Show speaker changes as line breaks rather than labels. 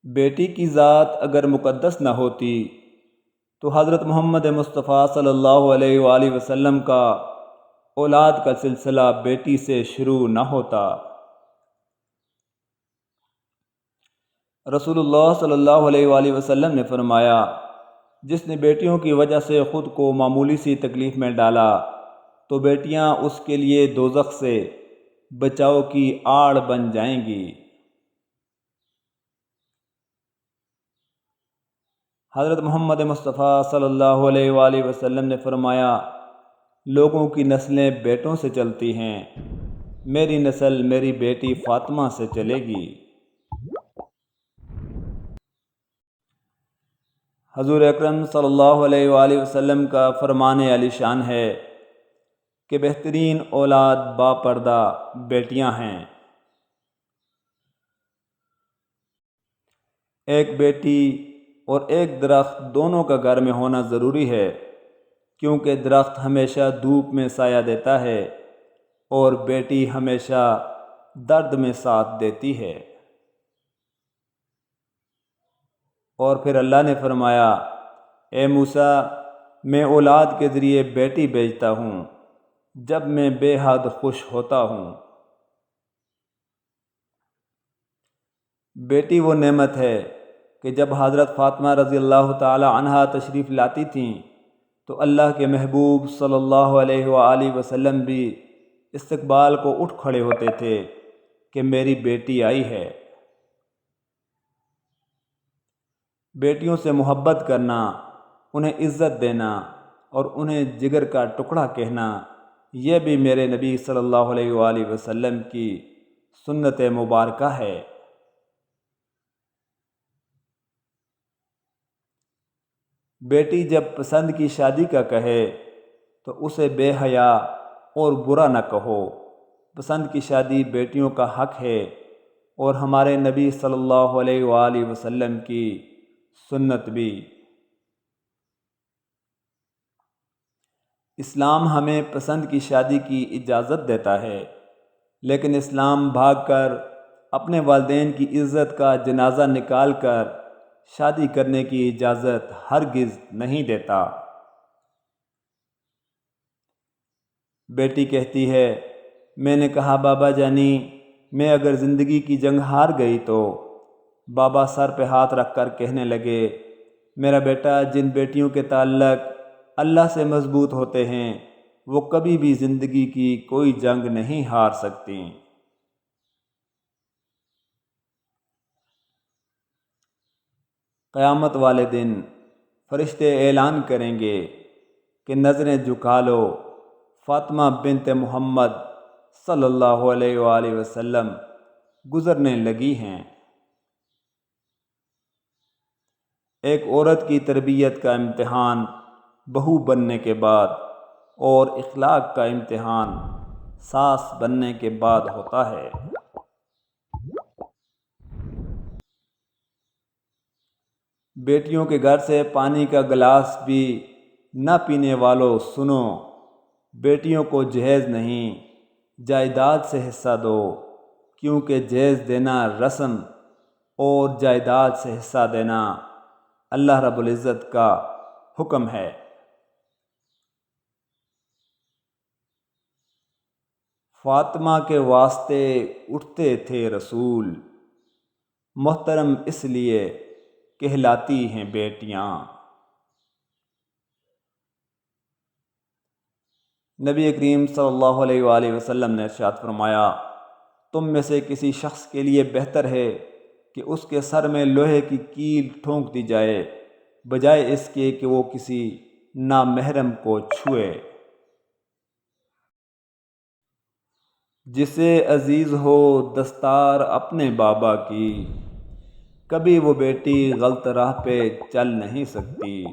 بیٹی کی ذات اگر مقدس نہ ہوتی تو حضرت محمد مصطفیٰ صلی اللہ علیہ وآلہ وسلم کا اولاد کا سلسلہ بیٹی سے شروع نہ ہوتا۔ رسول اللہ صلی اللہ علیہ وآلہ وسلم نے فرمایا، جس نے بیٹیوں کی وجہ سے خود کو معمولی سی تکلیف میں ڈالا تو بیٹیاں اس کے لیے دوزخ سے بچاؤ کی آڑ بن جائیں گی۔ حضرت محمد مصطفیٰ صلی اللہ علیہ وآلہ وسلم نے فرمایا، لوگوں کی نسلیں بیٹوں سے چلتی ہیں، میری نسل میری بیٹی فاطمہ سے چلے گی۔ حضور اکرم صلی اللہ علیہ وآلہ وسلم کا فرمان عالی شان ہے کہ بہترین اولاد با پردہ بیٹیاں ہیں۔ ایک بیٹی اور ایک درخت دونوں کا گھر میں ہونا ضروری ہے، کیونکہ درخت ہمیشہ دھوپ میں سایہ دیتا ہے اور بیٹی ہمیشہ درد میں ساتھ دیتی ہے۔ اور پھر اللہ نے فرمایا، اے موسیٰ، میں اولاد کے ذریعے بیٹی بھیجتا ہوں جب میں بے حد خوش ہوتا ہوں۔ بیٹی وہ نعمت ہے کہ جب حضرت فاطمہ رضی اللہ تعالی عنہا تشریف لاتی تھیں تو اللہ کے محبوب صلی اللہ علیہ وآلہ وسلم بھی استقبال کو اٹھ کھڑے ہوتے تھے کہ میری بیٹی آئی ہے۔ بیٹیوں سے محبت کرنا، انہیں عزت دینا اور انہیں جگر کا ٹکڑا کہنا، یہ بھی میرے نبی صلی اللہ علیہ وآلہ وسلم کی سنت مبارکہ ہے۔ بیٹی جب پسند کی شادی کا کہے تو اسے بے حیا اور برا نہ کہو۔ پسند کی شادی بیٹیوں کا حق ہے اور ہمارے نبی صلی اللہ علیہ وآلہ وسلم کی سنت بھی۔ اسلام ہمیں پسند کی شادی کی اجازت دیتا ہے، لیکن اسلام بھاگ کر اپنے والدین کی عزت کا جنازہ نکال کر شادی کرنے کی اجازت ہرگز نہیں دیتا۔ بیٹی کہتی ہے، میں نے کہا بابا جانی، میں اگر زندگی کی جنگ ہار گئی تو؟ بابا سر پہ ہاتھ رکھ کر کہنے لگے، میرا بیٹا، جن بیٹیوں کے تعلق اللہ سے مضبوط ہوتے ہیں وہ کبھی بھی زندگی کی کوئی جنگ نہیں ہار سکتی۔ قیامت والے دن فرشتے اعلان کریں گے کہ نظریں جھکا لو، فاطمہ بنت محمد صلی اللہ علیہ وآلہ وسلم گزرنے لگی ہیں۔ ایک عورت کی تربیت کا امتحان بہو بننے کے بعد اور اخلاق کا امتحان ساس بننے کے بعد ہوتا ہے۔ بیٹیوں کے گھر سے پانی کا گلاس بھی نہ پینے والوں سنو، بیٹیوں کو جہیز نہیں جائیداد سے حصہ دو، کیونکہ جہیز دینا رسم اور جائیداد سے حصہ دینا اللہ رب العزت کا حکم ہے۔ فاطمہ کے واسطے اٹھتے تھے رسول، محترم اس لیے کہلاتی ہیں بیٹیاں۔ نبی کریم صلی اللہ علیہ وآلہ وسلم نے ارشاد فرمایا، تم میں سے کسی شخص کے لیے بہتر ہے کہ اس کے سر میں لوہے کی کیل ٹھونک دی جائے بجائے اس کے کہ وہ کسی نامحرم کو چھوئے۔ جسے عزیز ہو دستار اپنے بابا کی، کبھی وہ بیٹی غلط راہ پہ چل نہیں سکتی۔